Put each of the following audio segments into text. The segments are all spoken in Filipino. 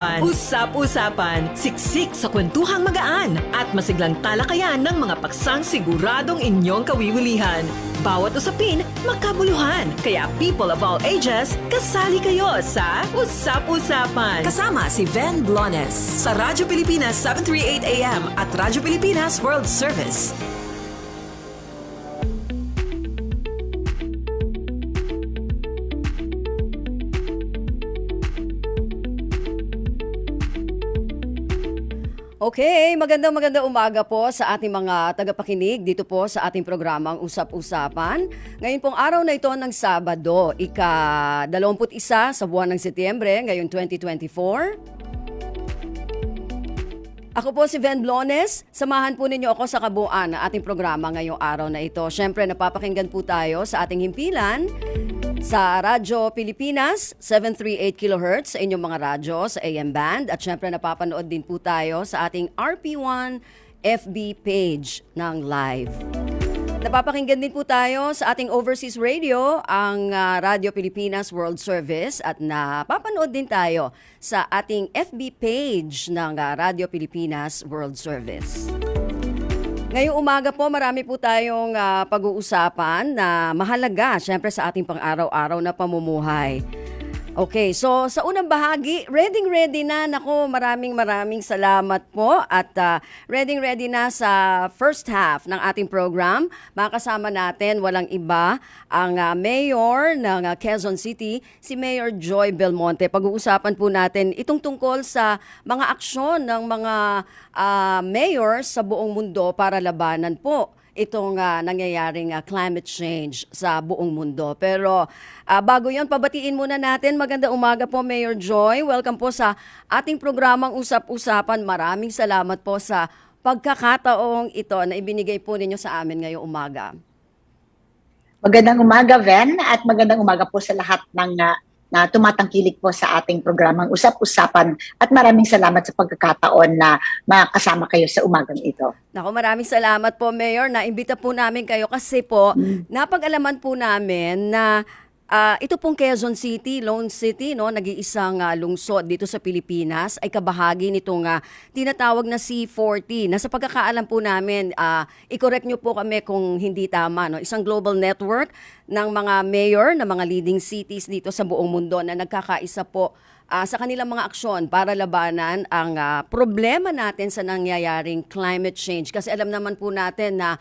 Usap-usapan, siksik sa kwentuhang magaan at masiglang talakayan ng mga paksang siguradong inyong kawiwilihan. Bawat usapin, magkabuluhan. Kaya people of all ages, kasali kayo sa Usap-usapan. Kasama si Ven Blones sa Radyo Pilipinas 738 AM at Radyo Pilipinas World Service. Okay, magandang umaga po sa ating mga tagapakinig dito po sa ating programang Usap-Usapan. Ngayon pong araw na ito ng Sabado, ika-21 sa buwan ng Setyembre, ngayon 2024. Ako po si Ven Blones. Samahan po ninyo ako sa kabuuan ng ating programa ngayong araw na ito. Siyempre, napapakinggan po tayo sa ating himpilan sa Radyo Pilipinas, 738 kHz sa inyong mga radyo sa AM band. At syempre napapanood din po tayo sa ating RP1 FB page ng live. Napapakinggan din po tayo sa ating overseas radio, ang Radyo Pilipinas World Service. At napapanood din tayo sa ating FB page ng Radyo Pilipinas World Service. Ngayong umaga po, marami po tayong pag-uusapan na mahalaga, syempre sa ating pang-araw-araw na pamumuhay. Okay, so sa unang bahagi, ready na. Naku, maraming salamat po. At ready na sa first half ng ating program. Makasama natin, walang iba, ang Mayor ng Quezon City, si Mayor Joy Belmonte. Pag-uusapan po natin itong tungkol sa mga aksyon ng mga mayors sa buong mundo para labanan po itong nangyayaring climate change sa buong mundo. Pero bago yon, pabatiin muna natin. Magandang umaga po, Mayor Joy. Welcome po sa ating programang Usap-Usapan. Maraming salamat po sa pagkakataong ito na ibinigay po ninyo sa amin ngayong umaga. Magandang umaga, Ven, at magandang umaga po sa lahat ng na tumatangkilik po sa ating programang Usap-Usapan, at maraming salamat sa pagkakataon na makasama kayo sa umagang ito. Naku, maraming salamat po, Mayor. Naimbita po namin kayo kasi po napag-alaman po namin na ito pong Quezon City, Lone City, no, nag-iisang lungsod dito sa Pilipinas, ay kabahagi nitong tinatawag na C40. Nasa pagkakaalam po namin, i-correct nyo po kami kung hindi tama, no? Isang global network ng mga mayor, ng mga leading cities dito sa buong mundo na nagkakaisa po sa kanilang mga aksyon para labanan ang problema natin sa nangyayaring climate change. Kasi alam naman po natin na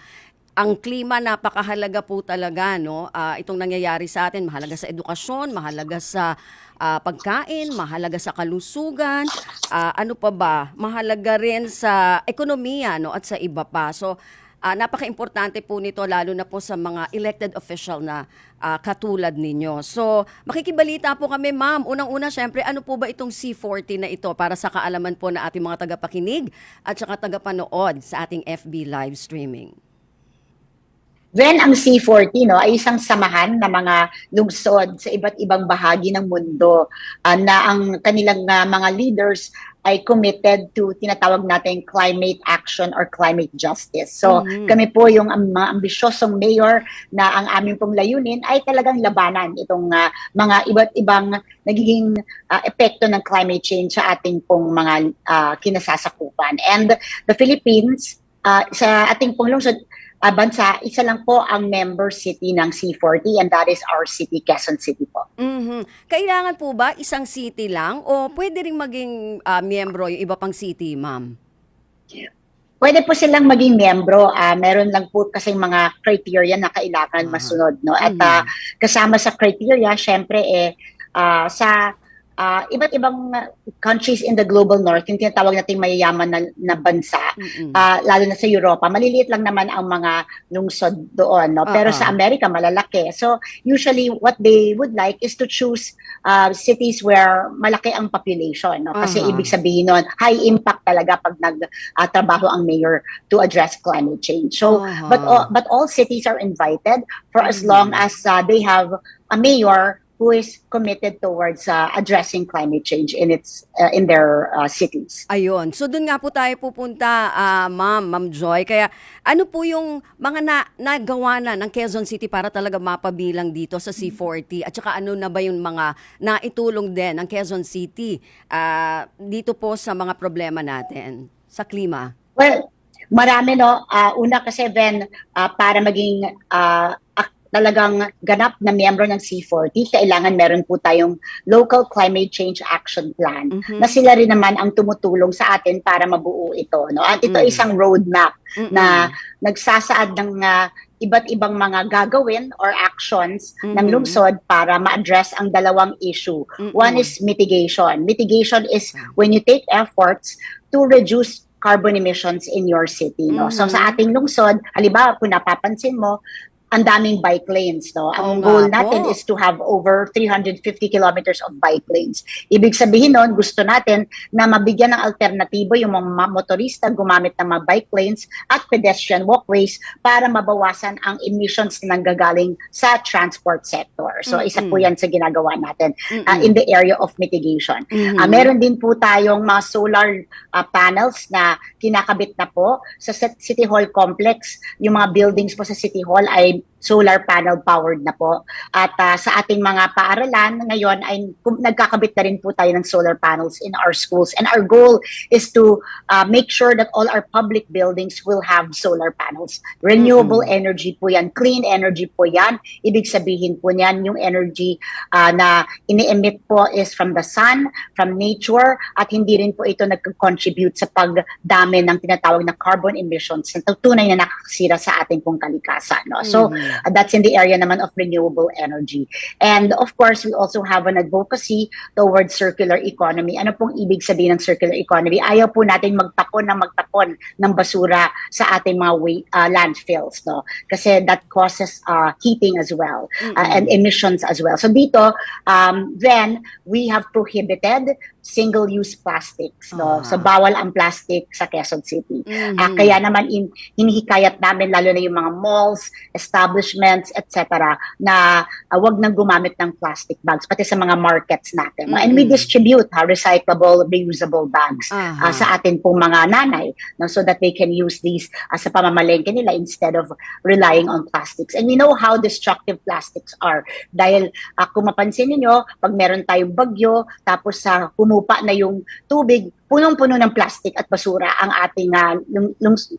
ang klima napakahalaga po talaga, no? Itong nangyayari sa atin, mahalaga sa edukasyon, mahalaga sa pagkain, mahalaga sa kalusugan, ano pa ba? Mahalaga rin sa ekonomiya, no? At sa iba pa. So, napaka-importante po nito lalo na po sa mga elected official na katulad ninyo. So, makikibalita po kami, ma'am. Unang-una, syempre, ano po ba itong C40 na ito para sa kaalaman po na ating mga tagapakinig at saka tagapanood sa ating FB live streaming? Then ang C40, no, ay isang samahan ng mga lungsod sa iba't ibang bahagi ng mundo na ang kanilang mga leaders ay committed to tinatawag natin climate action or climate justice. So kami po yung mga ambisyosong mayor na ang aming pong layunin ay talagang labanan itong mga iba't ibang nagiging epekto ng climate change sa ating pong mga kinasasakupan. And the Philippines, sa ating pong lungsod, bansa, isa lang po ang member city ng C40, and that is our city, Quezon City po. Kailangan po ba isang city lang o pwede rin maging miyembro yung iba pang city, ma'am? Pwede po silang maging miyembro. Meron lang po kasing mga criteria na kailangan masunod, no? At kasama sa criteria, syempre sa iba't ibang countries in the global north, yung tinatawag nating mayayaman na bansa, lalo na sa Europa, maliliit lang naman ang mga lungsod doon, no? Pero sa Amerika, malalaki. So, usually, what they would like is to choose cities where malaki ang population, no? Kasi ibig sabihin nun, high impact talaga pag nagtrabaho ang mayor to address climate change. So, but all cities are invited for as long as they have a mayor who is committed towards addressing climate change in their cities. Ayun. So doon nga po tayo pupunta, Ma'am Joy. Kaya ano po yung mga nagawa na ng Quezon City para talaga mapabilang dito sa C40? At saka ano na ba yung mga naitulong din ng Quezon City dito po sa mga problema natin sa klima? Well, marami, no. Una kasi, Ben, para maging talagang ganap na miyembro ng C40, kailangan meron po tayong Local Climate Change Action Plan na sila rin naman ang tumutulong sa atin para mabuo ito. No? At ito isang roadmap na nagsasaad ng iba't ibang mga gagawin or actions ng lungsod para ma-address ang dalawang issue. One is mitigation. Mitigation is when you take efforts to reduce carbon emissions in your city. No? So sa ating lungsod, halimbawa kung napapansin mo, ang daming bike lanes, no? Ang goal natin is to have over 350 kilometers of bike lanes. Ibig sabihin nun, gusto natin na mabigyan ng alternatibo yung mga motorista gumamit ng mga bike lanes at pedestrian walkways para mabawasan ang emissions na nanggagaling sa transport sector. So isa po yan sa ginagawa natin in the area of mitigation. Meron din po tayong mga solar panels na kinakabit na po sa City Hall complex. Yung mga buildings po sa City Hall ay solar panel powered na po. At sa ating mga paaralan ngayon ay nagkakabit na rin po tayo ng solar panels in our schools. And our goal is to make sure that all our public buildings will have solar panels. Renewable energy po yan. Clean energy po yan. Ibig sabihin po niyan yung energy na ini-emit po is from the sun, from nature, at hindi rin po ito nag-contribute sa pagdami ng tinatawag na carbon emissions na tunay na nakakasira sa ating pong kalikasan. No? So, that's in the area naman of renewable energy. And of course, we also have an advocacy towards circular economy. Ano pong ibig sabihin ng circular economy? Ayaw po natin magtapon ng basura sa ating mga landfills, no? Kasi that causes heating as well and emissions as well. So dito, then we have prohibited single-use plastics, no? So bawal ang plastic sa Quezon City. Kaya naman hinihikayat namin lalo na yung mga malls, establishments, etc. na wag nang gumamit ng plastic bags pati sa mga markets natin. And we distribute recyclable, reusable bags sa atin pong mga nanay, no? So that they can use these sa pamamalengke nila instead of relying on plastics. And we know how destructive plastics are. Dahil kung mapansin niyo, pag meron tayong bagyo, tapos sa humupa na yung tubig, punong-puno ng plastic at basura ang ating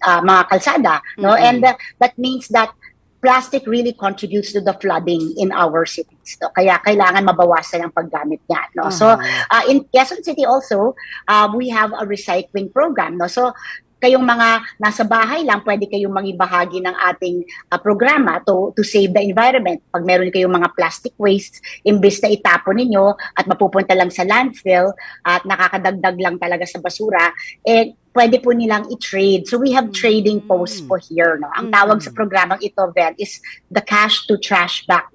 mga kalsada, no? And that means that plastic really contributes to the flooding in our cities. No? Kaya kailangan mabawasan ang paggamit niya. No? So in Quezon City also, we have a recycling program. No? So kayong mga nasa bahay lang, pwede kayong mangibahagi ng ating programa to save the environment. Pag meron kayong mga plastic waste, imbes na itapon ninyo at mapupunta lang sa landfill at nakakadagdag lang talaga sa basura, pwede po nilang i-trade. So we have trading posts po here. No? Ang tawag sa programang ito, Ben, is the Cash to Trash Back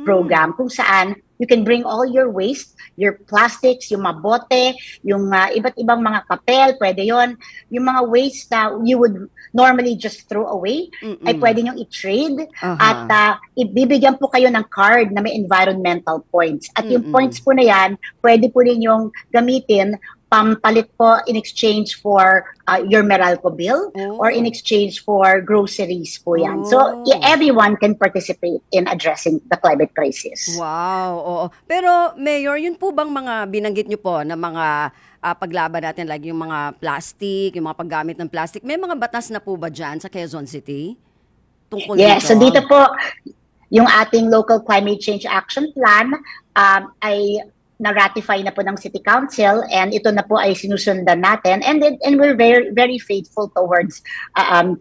program, kung saan you can bring all your waste, your plastics, yung mga bote, yung iba't ibang mga papel, pwede yon. Yung mga waste na you would normally just throw away, ay pwede nyong i-trade at ibibigyan po kayo ng card na may environmental points. At yung points po na yan, pwede po ninyong gamitin pampalit po in exchange for your Meralco bill or in exchange for groceries po yan. So, everyone can participate in addressing the climate crisis. Wow, oo. Pero, Mayor, yun po bang mga binanggit nyo po na mga paglaban natin, like yung mga plastic, yung mga paggamit ng plastic, may mga batas na po ba dyan sa Quezon City? Tungkol yes, dito? so dito po, yung ating Local Climate Change Action Plan ay na-ratify na po ng City Council and ito na po ay sinusundan natin and we're very very faithful towards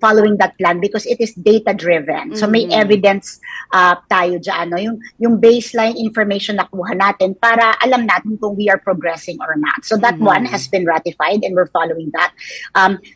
following that plan because it is data driven. So may evidence tayo dyan, no? Yung baseline information na kuha natin para alam natin kung we are progressing or not. So that one has been ratified and we're following that.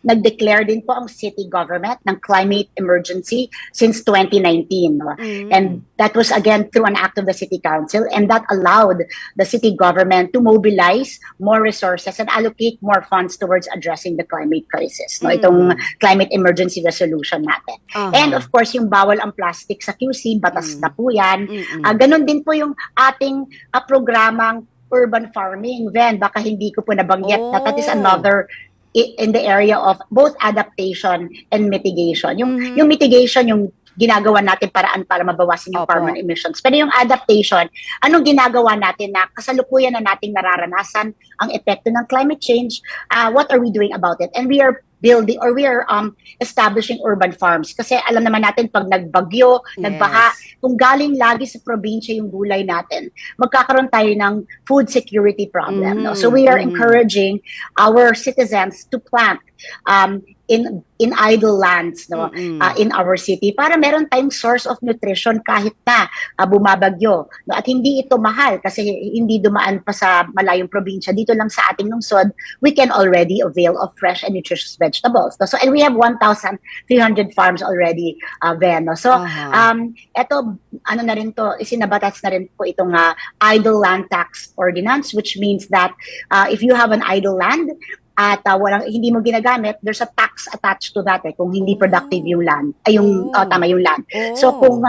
Nag-declare din po ang city government ng climate emergency since 2019. No? And that was again through an act of the City Council and that allowed the city city government to mobilize more resources and allocate more funds towards addressing the climate crisis, no? Itong climate emergency resolution natin. And of course, yung bawal ang plastic sa QC, batas na po yan. Ganon din po yung ating programang urban farming. Then, baka hindi ko po nabanggit na that is another in the area of both adaptation and mitigation. Yung mitigation, yung ginagawa natin paraan para mabawasan yung carbon emissions. Pero yung adaptation, anong ginagawa natin na kasalukuyan na nating nararanasan ang epekto ng climate change? What are we doing about it? And we are building or we are establishing urban farms. Kasi alam naman natin pag nagbagyo, nagbaha, kung galing lagi sa probinsya yung gulay natin, magkakaroon tayo ng food security problem. No? So we are encouraging our citizens to plant in idle lands, no, in our city para meron tayong source of nutrition kahit na bumabagyo, no, at hindi ito mahal kasi hindi dumaan pa sa malayong probinsya. Dito lang sa ating lungsod, we can already avail of fresh and nutritious vegetables, no? So, and we have 1,300 farms already, no? So eto, ano na rin to, isinabatas na rin po itong idle land tax ordinance, which means that if you have an idle land at hindi mo ginagamit, there's a tax attached to that kung hindi productive yung land, yung land. So kung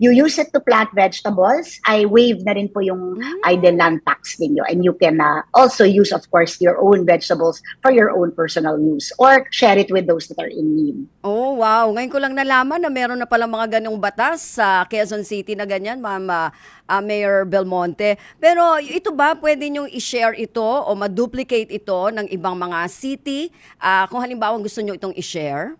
you use it to plant vegetables, I waive na rin po yung idle land tax ninyo, and you can also use, of course, your own vegetables for your own personal use or share it with those that are in need. Oh, wow. Ngayon ko lang nalaman na meron na palang mga ganong batas sa Quezon City na ganyan, Ma'am Mayor Belmonte. Pero ito ba, pwede nyo i-share ito o ma-duplicate ito ng ibang mga city? Kung halimbawa gusto nyo itong i-share?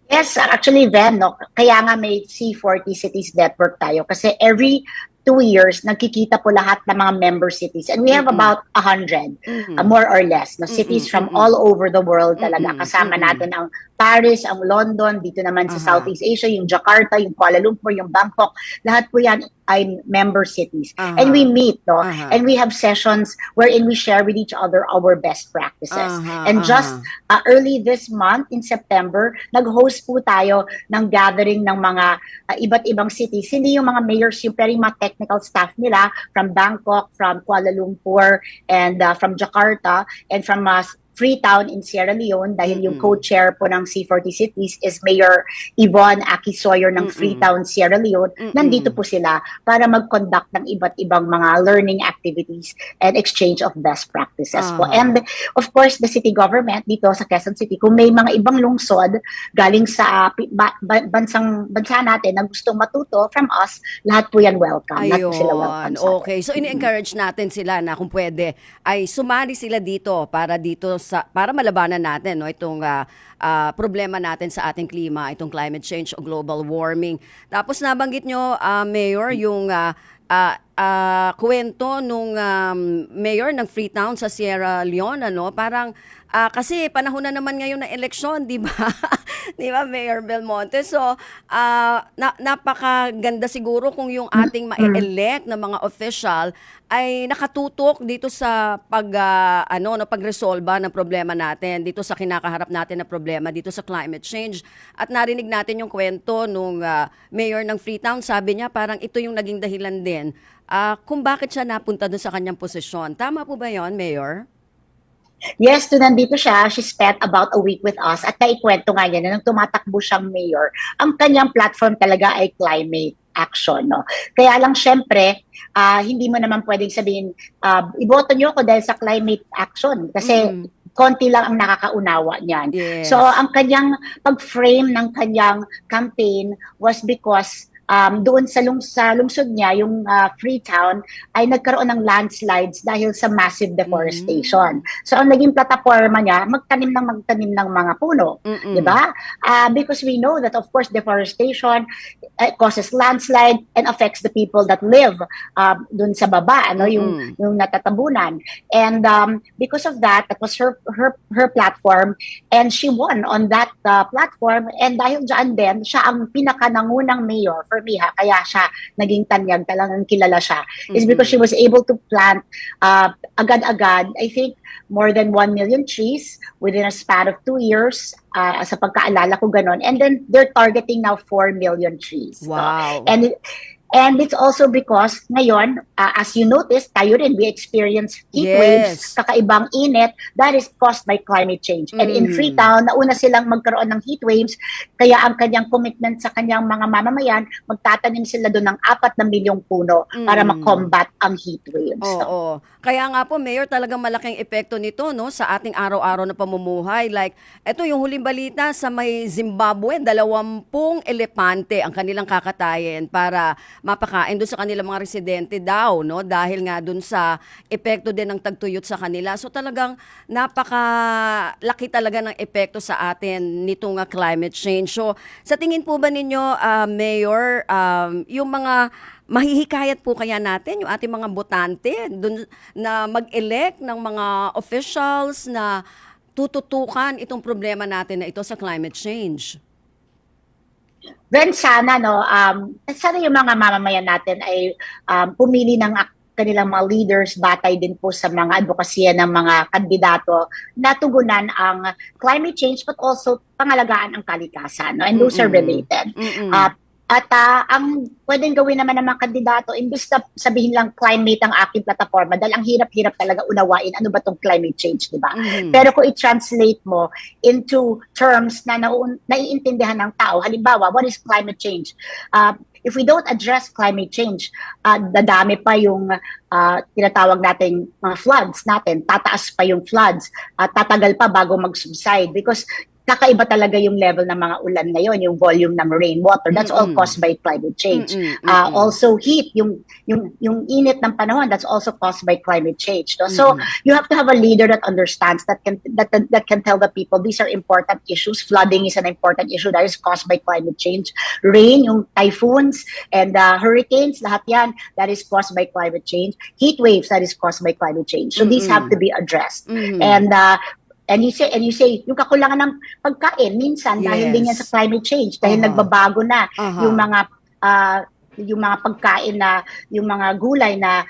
Yes, actually, Ven, no? Kaya nga may C40 Cities Network tayo kasi every 2 years, nagkikita po lahat ng mga member cities. And we have about 100, more or less, no? Cities from all over the world talaga. Kasama natin ang Paris, ang London, dito naman sa Southeast Asia, yung Jakarta, yung Kuala Lumpur, yung Bangkok. Lahat po yan ay member cities. And we meet, no? And we have sessions wherein we share with each other our best practices. And just early this month, in September, nag-host po tayo ng gathering ng mga iba't ibang cities. Hindi yung mga mayors, yung pero yung mga technical staff nila from Bangkok, from Kuala Lumpur, and from Jakarta, and from Freetown in Sierra Leone, dahil yung co-chair po ng C40 Cities is Mayor Yvonne Aki Sawyer ng Freetown, Sierra Leone. Nandito po sila para mag-conduct ng iba't ibang mga learning activities and exchange of best practices po. And of course, the city government dito sa Quezon City, kung may mga ibang lungsod galing sa bansa natin na gustong matuto from us, lahat po yan welcome. Lahat po sila welcome. Okay, so ini-encourage natin sila na kung pwede ay sumali sila dito para malabanan natin, no, itong problema natin sa ating klima, itong climate change o global warming. Tapos nabanggit nyo, Mayor, yung kwento nung mayor ng Freetown sa Sierra Leone, ano, parang kasi panahon na naman ngayon ng eleksyon, di ba? Di ba, Mayor Belmonte? So, napakaganda siguro kung yung ating ma-elect na mga official ay nakatutok dito sa pagresolba ng problema natin, dito sa kinakaharap natin na problema, dito sa climate change. At narinig natin yung kwento nung mayor ng Freetown, sabi niya parang ito yung naging dahilan din kung bakit siya napunta doon sa kanyang posisyon. Tama po ba yon, Mayor? Yes, to nandito siya. She spent about a week with us at naikwento nga niya na nung tumatakbo siyang mayor, ang kanyang platform talaga ay climate action, no? Kaya lang syempre, hindi mo naman pwedeng sabihin, iboto niyo ako dahil sa climate action kasi konti lang ang nakakaunawa niyan. Yes. So, ang kanyang pag-frame ng kanyang campaign was because doon sa lungsod niya, yung Freetown, ay nagkaroon ng landslides dahil sa massive deforestation. So, ang naging plataforma niya, magtanim ng mga puno. Di ba? Because we know that, of course, deforestation causes landslide and affects the people that live doon sa baba, ano, yung natatabunan. And because of that, that was her platform, and she won on that platform. And dahil dyan din, siya ang pinakanangunang mayor for me, kaya siya naging tanyag, talagang kilala siya, is because she was able to plant agad-agad, I think, more than 1 million trees within a span of 2 years, sa pagkaalala ko ganon. And then they're targeting now 4 million trees. Wow. And And it's also because ngayon, as you noticed, tayo rin, we experience heat waves, kakaibang init, that is caused by climate change. And in Freetown, nauna silang magkaroon ng heat waves, kaya ang kanyang commitment sa kanyang mga mamamayan, magtatanim sila doon ng 4 na milyong puno para ma-combat ang heat waves. Oo. Kaya nga po, Mayor, talagang malaking epekto nito no sa ating araw-araw na pamumuhay. Like, eto yung huling balita sa may Zimbabwe, 20 elepante ang kanilang kakatayin para mapakain doon sa kanilang mga residente daw, no? Dahil nga doon sa epekto din ng tagtuyot sa kanila. So talagang napakalaki talaga ng epekto sa atin nitong climate change. So sa tingin po ba ninyo, Mayor, yung mga mahihikayat po kaya natin yung ating mga botante dun na mag-elect ng mga officials na tututukan itong problema natin na ito sa climate change? Then sana sana yung mga mamamayan natin ay pumili ng kanilang mga leaders batay din po sa mga advokasya ng mga kandidato na tugunan ang climate change but also pangalagaan ang kalikasan, no? And those are related. Ang pwedeng gawin naman ng mga kandidato, imbis na sabihin lang climate ang aking plataforma, dahil ang hirap-hirap talaga unawain ano ba tong climate change, di ba? Pero kung i-translate mo into terms na naiintindihan ng tao, halimbawa, what is climate change? If we don't address climate change, dadami pa yung tinatawag nating mga floods natin, tataas pa yung floods, tatagal pa bago mag-subside because kakaiba talaga yung level ng mga ulan ngayon, yung volume ng rainwater. That's all caused by climate change. Also heat, yung init ng panahon, that's also caused by climate change. No? So you have to have a leader that understands, that can tell the people these are important issues. Flooding is an important issue that is caused by climate change. Rain, yung typhoons and hurricanes, lahat yan, that is caused by climate change. Heat waves, that is caused by climate change. So these have to be addressed. And you say, yung kakulangan ng pagkain, minsan, dahil din yan sa climate change, dahil nagbabago na yung mga pagkain na, yung mga gulay na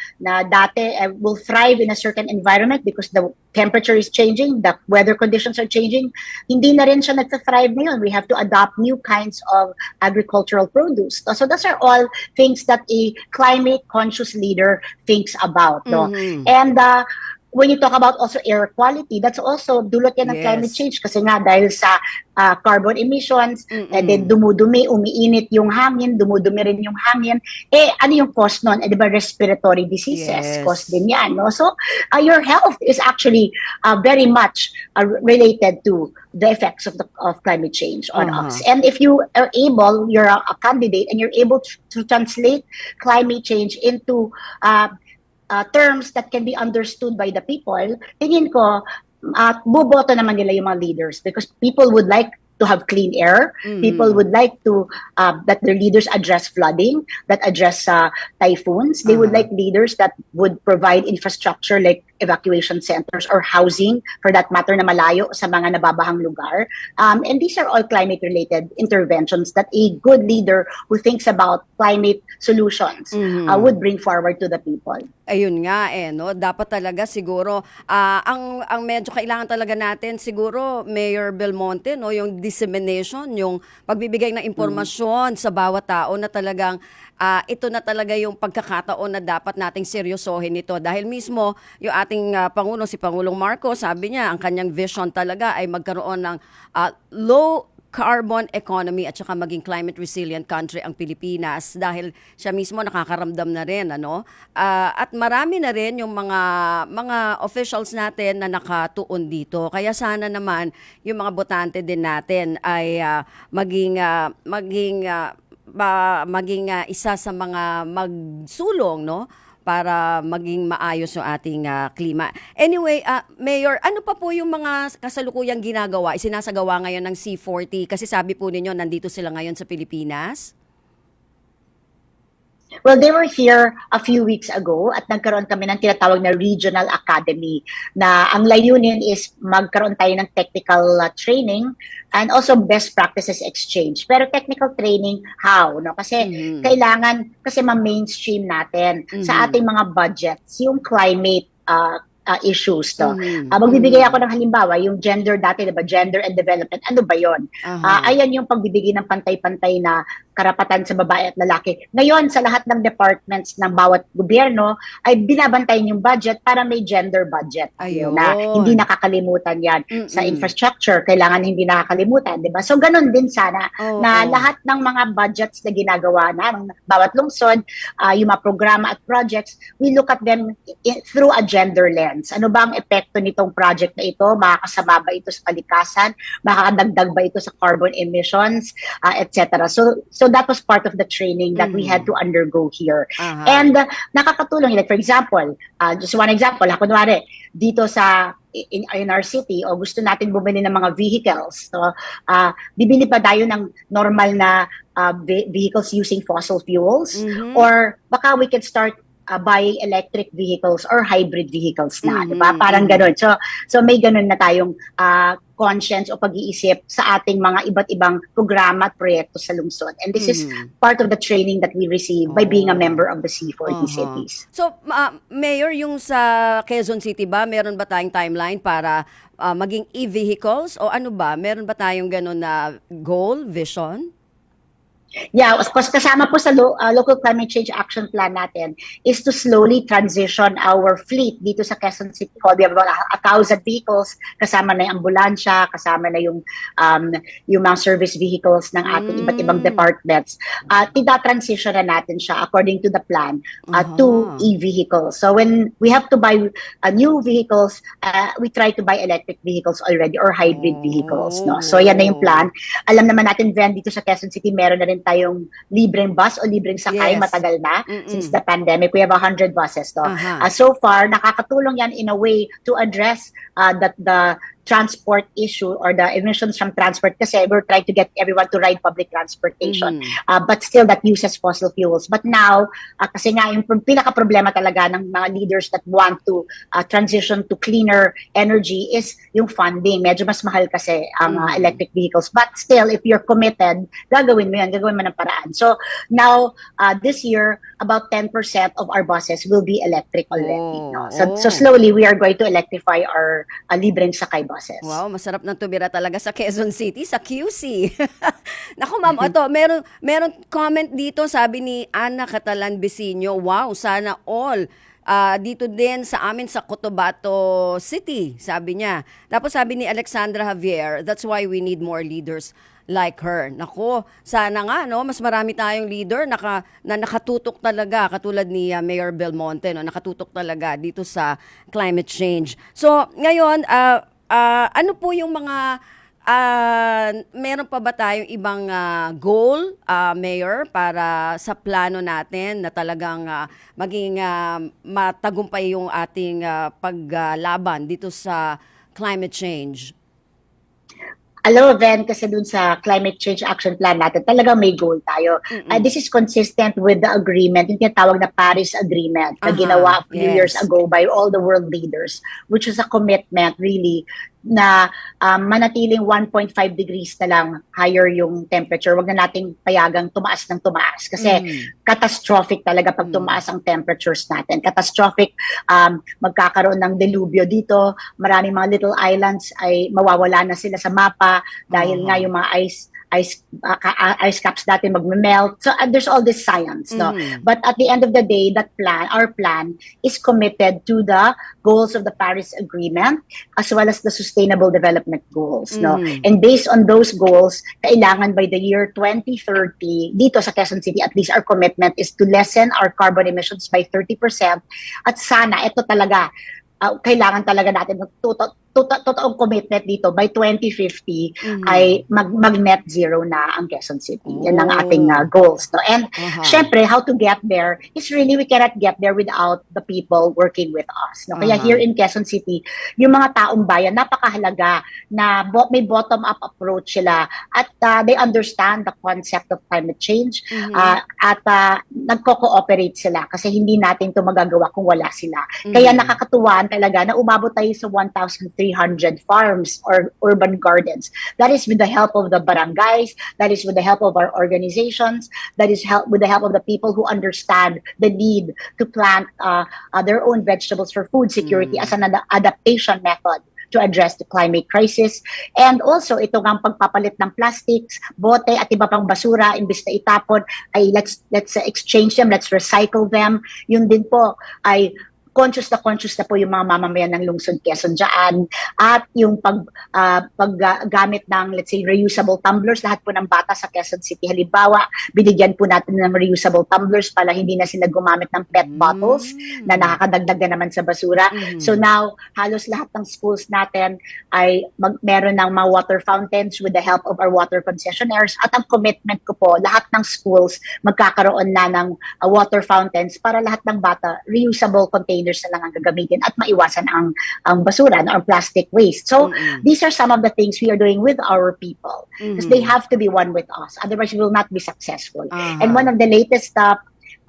dati will thrive in a certain environment because the temperature is changing, the weather conditions are changing, hindi na rin siya nagta-thrive ngayon. We have to adopt new kinds of agricultural produce. So those are all things that a climate-conscious leader thinks about. No? And when you talk about also air quality, that's also dulot yan ng climate change kasi nga dahil sa carbon emissions, and then dumudumi, umiinit yung hangin, dumudumi rin yung hangin. Ano yung cause nun? Di ba respiratory diseases? Cause din yan. No? So, your health is actually very much related to the effects of climate change on us. And if you are able, you're a candidate, and you're able to translate climate change into terms that can be understood by the people, tingin ko, buboto naman nila yung mga leaders because people would like to have clean air. People would like to that their leaders address flooding, that address typhoons. They would like leaders that would provide infrastructure like evacuation centers or housing for that matter na malayo sa mga nababahang lugar. And these are all climate-related interventions that a good leader who thinks about climate solutions would bring forward to the people. Ayun nga no, dapat talaga siguro ang medyo kailangan talaga natin siguro Mayor Belmonte no, yung dissemination, yung pagbibigay ng impormasyon sa bawat tao na talagang ito na talaga yung pagkakataon na dapat nating seryosohin ito dahil mismo yung ating Pangulo, si Pangulong Marcos, sabi niya ang kanyang vision talaga ay magkaroon ng low carbon economy at saka maging climate resilient country ang Pilipinas dahil siya mismo nakakaramdam na rin at marami na rin yung mga officials natin na nakatuon dito kaya sana naman yung mga botante din natin ay maging isa sa mga magsulong no para maging maayos yung ating klima. Anyway, Mayor, ano pa po yung mga kasalukuyang ginagawa, isinasagawa ngayon ng C40? Kasi sabi po ninyo, nandito sila ngayon sa Pilipinas. Well, they were here a few weeks ago at nagkaroon kami ng tinatawag na Regional Academy na ang layunin is magkaroon tayo ng technical training and also best practices exchange. Pero technical training, how? No? Kasi kailangan, kasi ma-mainstream natin sa ating mga budgets, yung climate issues. No? Magbibigay ako ng halimbawa, yung gender dati, diba? Gender and development, ano ba yon? Ayan yung pagbibigay ng pantay-pantay na karapatan sa babae at lalaki. Ngayon, sa lahat ng departments ng bawat gobyerno, ay binabantayan yung budget para may gender budget. Ayun. Na hindi nakakalimutan yan. Sa infrastructure, kailangan hindi nakakalimutan, di ba? So, ganun din sana na lahat ng mga budgets na ginagawa na ng bawat lungsod, yung mga programa at projects, we look at them through a gender lens. Ano ba ang epekto nitong project na ito? Makakasama ba ito sa kalikasan? Makakadagdag ba ito sa carbon emissions? Etc. So that was part of the training that we had to undergo here. And nakakatulong. Like for example, just one example, kunwari, dito sa in our city o gusto natin bumili ng mga vehicles, so bibili pa tayo ng normal na vehicles using fossil fuels, or baka we can start buying electric vehicles or hybrid vehicles na, di ba? Parang ganun. So may ganun na tayong conscience o pag-iisip sa ating mga iba't ibang programa at proyekto sa lungsod. And this is part of the training that we receive by being a member of the C40 cities. So, Mayor, yung sa Quezon City ba, meron ba tayong timeline para maging e-vehicles? O ano ba? Meron ba tayong ganun na goal, vision? Yeah, of course, kasama po sa local climate change action plan natin is to slowly transition our fleet dito sa Quezon City Hall. We have about 1,000 vehicles, kasama na yung ambulansya, kasama na yung mga service vehicles ng ating iba't ibang departments. Tida-transition na natin siya according to the plan to e-vehicles. So when we have to buy new vehicles, we try to buy electric vehicles already or hybrid vehicles. No? So yan na yung plan. Alam naman natin, Ven, dito sa Quezon City, meron na rin tayong libreng bus o libreng sakay, matagal na. Since the pandemic, we have 100 buses. No? So far, nakakatulong yan in a way to address the transport issue or the emissions from transport, kasi we're trying to get everyone to ride public transportation. But still, that uses fossil fuels. But now, kasi nga, yung pinaka-problema talaga ng mga leaders that want to transition to cleaner energy is yung funding. Medyo mas mahal kasi ang electric vehicles. But still, if you're committed, gagawin mo yan, gagawin mo ng paraan. So now, this year, about 10% of our buses will be electric already. No? So slowly, we are going to electrify our libreng sakay buses. Wow, masarap ng tubira talaga sa Quezon City, sa QC. Naku ma'am, ito, meron comment dito, sabi ni Ana Catalan Besinyo, wow, sana all. Dito din sa amin sa Cotabato City, sabi niya. Tapos sabi ni Alexandra Javier, that's why we need more leaders like her. Nako, sana nga, no, mas marami tayong leader na nakatutok talaga, katulad ni Mayor Belmonte, no, nakatutok talaga dito sa climate change. So, ngayon, ano po yung mga, meron pa ba tayong ibang goal, Mayor, para sa plano natin na talagang maging matagumpay yung ating paglaban dito sa climate change? Alam mo, Ven, kasi dun sa climate change action plan natin, talagang may goal tayo. This is consistent with the agreement, yung tinatawag na Paris Agreement na ginawa a few years ago by all the world leaders, which is a commitment really na manatiling 1.5 degrees na lang higher yung temperature. Wag na nating payagang tumaas ng tumaas kasi catastrophic talaga pag tumaas ang temperatures natin. Catastrophic, magkakaroon ng delubyo dito. Maraming mga little islands ay mawawala na sila sa mapa dahil nga yung mga ice caps natin magme-melt. So there's all this science, no? But at the end of the day, our plan is committed to the goals of the Paris Agreement as well as the Sustainable Development Goals, no? And based on those goals, kailangan by the year 2030, dito sa Quezon City, at least our commitment is to lessen our carbon emissions by 30%. At sana, ito talaga, kailangan talaga natin totoong commitment dito by 2050 ay mag-net zero na ang Quezon City. Yan ang ating goals. No? And syempre, how to get there is really we cannot get there without the people working with us. No? Kaya here in Quezon City, yung mga taong bayan, napakahalaga na may bottom-up approach sila at they understand the concept of climate change at nagko-cooperate sila kasi hindi natin ito magagawa kung wala sila. Kaya nakakatuwaan talaga na umabot tayo sa 1,300 farms or urban gardens. That is with the help of the barangays, that is with the help of our organizations, that is with the help of the people who understand the need to plant their own vegetables for food security as an adaptation method to address the climate crisis. And also, ito ang pagpapalit ng plastics, bote at iba pang basura, imbis na itapon, ay let's exchange them, let's recycle them. Yun din po ay conscious na po yung mga mamamayan ng lungsod Quezon dyan. At yung paggamit ng, let's say, reusable tumblers, lahat po ng bata sa Quezon City, halimbawa, binigyan po natin ng reusable tumblers para hindi na sila gumamit ng PET bottles na nakakadagdag na naman sa basura. So now, halos lahat ng schools natin ay meron ng mga water fountains with the help of our water concessionaires. At ang commitment ko po, lahat ng schools magkakaroon na ng water fountains para lahat ng bata, reusable containers na lang ang gagamitin at maiwasan ang basura, ang plastic waste. So, these are some of the things we are doing with our people because they have to be one with us. Otherwise, we will not be successful. And one of the latest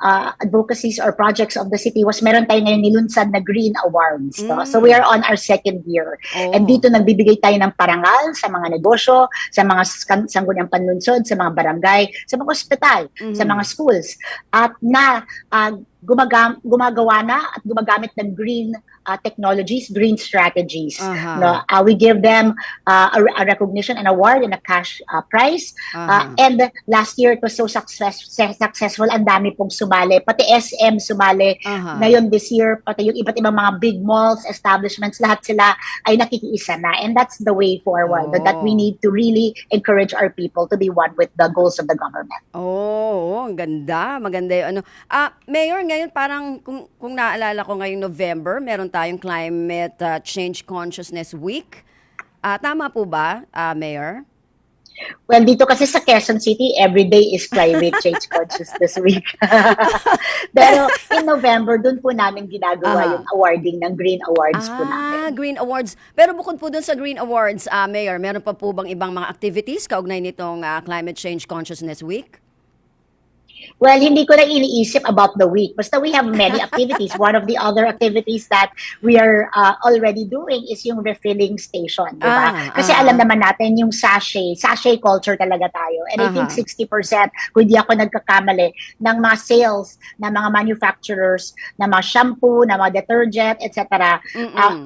advocacies or projects of the city was meron tayo ngayon nilunsad na Green Awards. No? So we are on our second year. And dito nagbibigay tayo ng parangal sa mga negosyo, sa mga sangguniang panlunsod, sa mga barangay, sa mga ospital, sa mga schools. At gumagawa na at gumagamit ng green technologies, green strategies. No? We give them a recognition, an award, and a cash prize. And last year, it was so successful. Ang dami pong sumali. Pati SM sumali. Ngayon this year, pati yung iba't ibang mga big malls, establishments, lahat sila ay nakikiisa na. And that's the way forward. That we need to really encourage our people to be one with the goals of the government. Ang ganda. Maganda yung ano. Mayor, ngayon parang kung naalala ko ngayong November, meron tayong Climate Change Consciousness Week. Tama po ba, Mayor? Well, dito kasi sa Quezon City, every day is Climate Change Consciousness Week. Pero in November, dun po namin ginagawa yung awarding ng Green Awards po namin. Green Awards. Pero bukod po dun sa Green Awards, Mayor, meron pa po bang ibang mga activities kaugnay nitong Climate Change Consciousness Week? Well, hindi ko na iniisip about the week. Basta we have many activities. One of the other activities that we are already doing is yung refilling station, di ba? Kasi alam naman natin yung sachet culture talaga tayo. And I think 60%, kung hindi ako nagkakamali, ng mga sales ng mga manufacturers, ng mga shampoo, ng mga detergent, etc.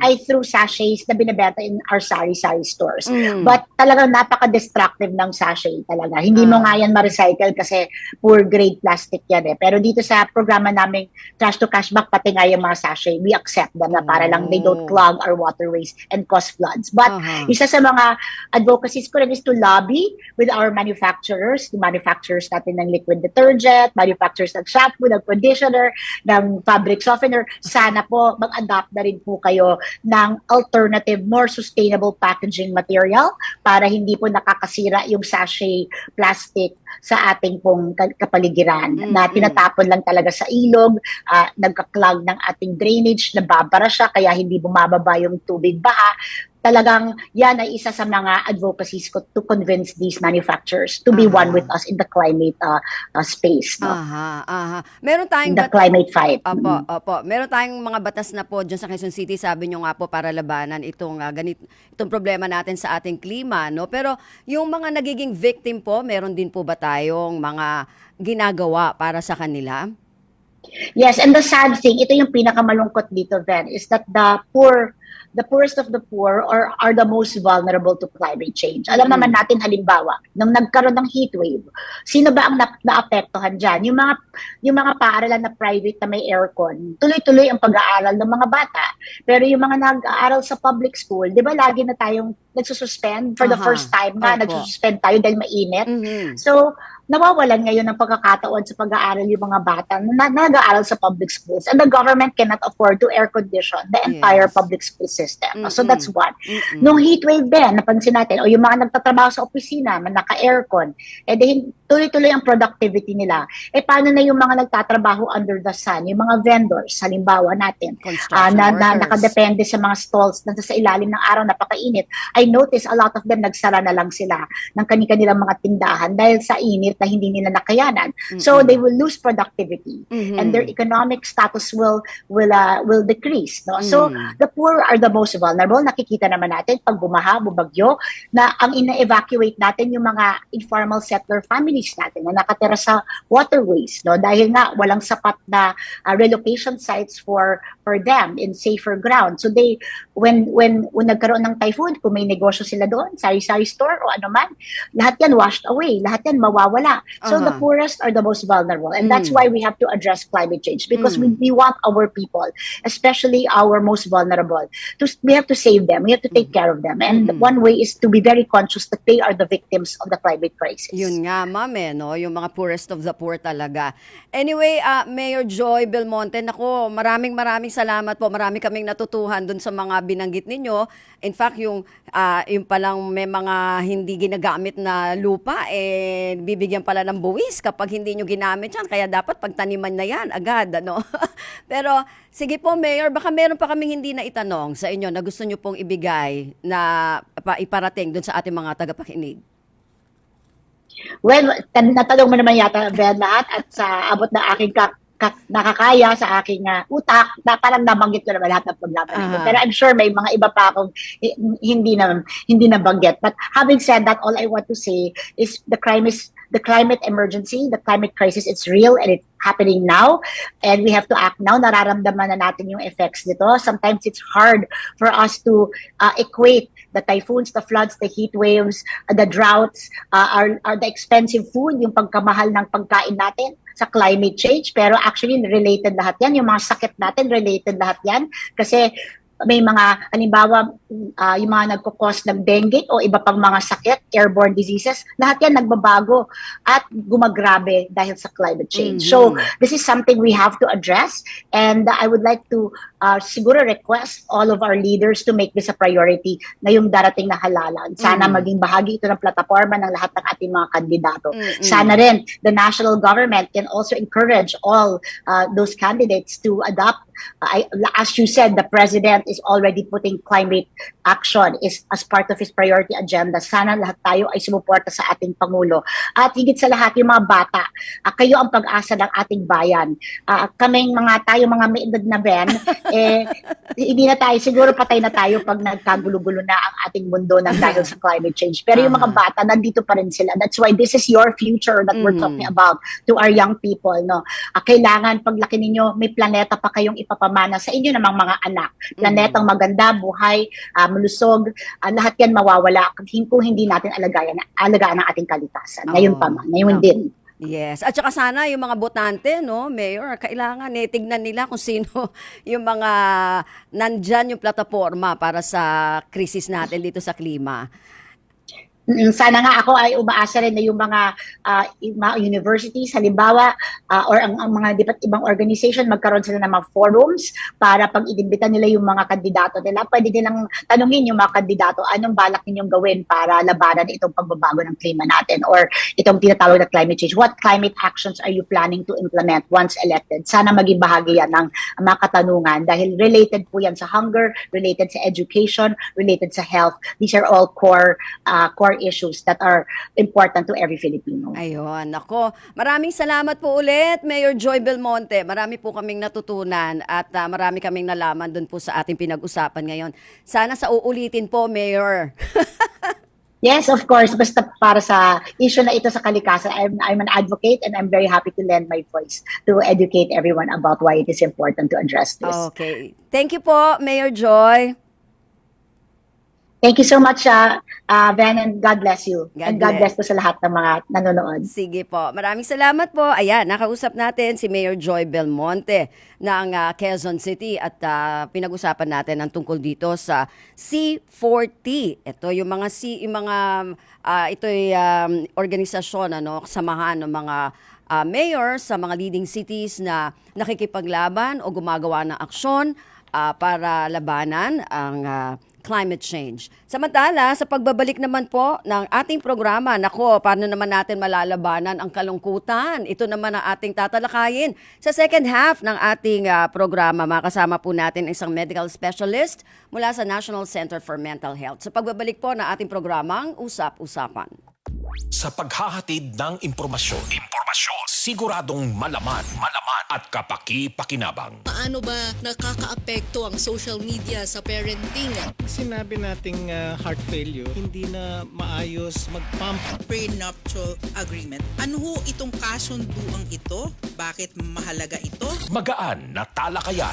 Ay through sachets na binibenta in our sari-sari stores. But talagang napaka-destructive ng sachet talaga. Hindi mo nga yan ma-recycle kasi poor grade plastic yan eh. Pero dito sa programa namin, Trash to Cashback, pati nga yung mga sachet, we accept them na para lang they don't clog our waterways and cause floods. But isa sa mga advocacies ko rin is to lobby with our manufacturers, the manufacturers natin ng liquid detergent, manufacturers ng shampoo, ng conditioner, ng fabric softener. Sana po mag-adapt na rin po kayo ng alternative, more sustainable packaging material para hindi po nakakasira yung sachet plastic sa ating pong kapaligiran na tinatapon lang talaga sa ilog, nagka-clog ng ating drainage, nababara siya kaya hindi bumababa yung tubig baha. Talagang yan ay isa sa mga advocacies ko to convince these manufacturers to be one with us in the climate space. No? Meron tayong in the climate fight. Opo. Meron tayong mga batas na po dyan sa Quezon City, sabi nyo nga po, para labanan itong problema natin sa ating klima. No? Pero yung mga nagiging victim po, meron din po ba tayong mga ginagawa para sa kanila? Yes, and the sad thing, ito yung pinakamalungkot dito, Ven, is that the poorest of the poor are the most vulnerable to climate change. Alam naman natin, halimbawa, nung nagkaroon ng heat wave, sino ba ang naapektuhan dyan? Yung mga paaralan na private na may aircon, tuloy-tuloy ang pag-aaral ng mga bata. Pero yung mga nag-aaral sa public school, di ba lagi na tayong nagsususpend for the first time na nagsususpend tayo dahil mainit. So, nawawalan ngayon ng pagkakataon sa pag-aaral yung mga bata na nag-aaral sa public schools, and the government cannot afford to air condition the entire public school system. So that's one. Nung heat wave din, napansin natin, o yung mga nagtatrabaho sa opisina na naka-aircon, tuloy-tuloy ang productivity nila. Paano na yung mga nagtatrabaho under the sun, yung mga vendors, halimbawa natin, na nakadepende sa mga stalls na sa ilalim ng araw, napakainit. I notice a lot of them nagsara na lang sila ng kanilang mga tindahan dahil sa init na hindi nila nakayanan. So they will lose productivity and their economic status will decrease. No? So the poor are the most vulnerable. Nakikita naman natin pag bumaha, bumagyo, na ang ina-evacuate natin yung mga informal settler families natin na nakatira sa waterways, no? Dahil nga walang sapat na relocation sites for them in safer ground. So they when nagkaroon ng typhoon, kung may negosyo sila doon, sari-sari store o ano man, lahat yan washed away, lahat yan mawawala. So the poorest are the most vulnerable, and that's why we have to address climate change, because we want our people, especially our most vulnerable, we have to save them, we have to take care of them, and one way is to be very conscious that they are the victims of the climate crisis. Yun nga, ma'am, no? Yung mga poorest of the poor talaga. Anyway, Mayor Joy Belmonte, nako, maraming salamat po. Marami kaming natutuhan dun sa mga binanggit ninyo. In fact, yung palang may mga hindi ginagamit na lupa, bibigyan pala ng buwis kapag hindi nyo ginamit yan. Kaya dapat pagtaniman na yan agad, ano? Pero, sige po, Mayor, baka meron pa kaming hindi na itanong sa inyo na gusto nyo pong ibigay na iparating dun sa ating mga tagapakinig. Well, natanong mo naman yata, Ben, lahat, at sa abot na aking nakakaya sa aking utak, na parang nabanggit ko naman lahat ng paglaban nito. Pero I'm sure may mga iba pa akong hindi nabanggit. But having said that, all I want to say is the climate emergency, the climate crisis, it's real and it's happening now, and we have to act now. Nararamdaman na natin yung effects nito. Sometimes it's hard for us to equate the typhoons, the floods, the heat waves, the droughts, are the expensive food, yung pagkamahal ng pagkain natin sa climate change. Pero actually, related lahat yan. Yung mga sakit natin, related lahat yan. Kasi may mga, halimbawa, yung mga nagkukos ng dengue o iba pang mga sakit, airborne diseases, lahat yan nagbabago at gumagrabe dahil sa climate change. So, this is something we have to address, and I would like to siguro request all of our leaders to make this a priority na yung darating na halalan. Sana maging bahagi ito ng plataforma ng lahat ng ating mga kandidato. Sana rin, the national government can also encourage all those candidates to adopt. As you said, the president is already putting climate action as part of his priority agenda. Sana lahat tayo ay sumuporta sa ating Pangulo. At higit sa lahat, yung mga bata, kayo ang pag-asa ng ating bayan. Kaming tayo mga may edad na Ben, hindi na tayo, siguro patay na tayo pag nagkagulo-gulo na ang ating mundo ng dahil sa climate change. Pero yung mga bata, nandito pa rin sila. That's why this is your future that we're talking about to our young people. No? Kailangan, paglaki ninyo, may planeta pa kayong ipapamana sa inyo namang mga anak. Planetang maganda, buhay, malusog, lahat yan mawawala kung hindi natin alagaan ang ating kalikasan. Ngayon pa man, ngayon din. Yes. At saka sana yung mga botante, no, Mayor, kailangan tignan nila kung sino yung mga nandyan yung plataforma para sa krisis natin dito sa klima. Sana nga ako ay umaasa rin na yung mga universities, halimbawa, or ang mga ibang organization, magkaroon sila ng mga forums para pag inimbita nila yung mga kandidato nila, pwede nilang tanungin yung mga kandidato, anong balak ninyong gawin para labanan itong pagbabago ng klima natin or itong tinatawag na climate change. What climate actions are you planning to implement once elected? Sana maging bahagi yan ng mga katanungan dahil related po yan sa hunger, related sa education, related sa health. These are all core issues that are important to every Filipino. Ayun, ako. Maraming salamat po ulit, Mayor Joy Belmonte. Marami po kaming natutunan at marami kaming nalaman dun po sa ating pinag-usapan ngayon. Sana sa uulitin po, Mayor. Yes, of course. Basta para sa issue na ito sa kalikasan, I'm an advocate and I'm very happy to lend my voice to educate everyone about why it is important to address this. Okay. Thank you po, Mayor Joy. Thank you so much, Van, and God bless you. God God bless bless po sa lahat ng mga nanonood. Sige po. Maraming salamat po. Ayan, nakausap natin si Mayor Joy Belmonte ng Quezon City at pinag-usapan natin ang tungkol dito sa C40. Ito yung mga ito'y organisasyon, samahan ng mga mayor sa mga leading cities na nakikipaglaban o gumagawa ng aksyon para labanan ang climate change. Samantala, sa pagbabalik naman po ng ating programa, paano naman natin malalabanan ang kalungkutan? Ito naman ang ating tatalakayin. Sa second half ng ating programa, makasama po natin isang medical specialist mula sa National Center for Mental Health. Sa pagbabalik po ng ating programang Usap-Usapan. Sa paghahatid ng impormasyon Siguradong malaman at kapaki-pakinabang. Paano ba nakakaapekto ang social media sa parenting? Sinabi nating heart failure, hindi na maayos mag-pump. Prenuptial agreement. Ano ho itong kasunduang ito? Bakit mahalaga ito? Magaan na talakayan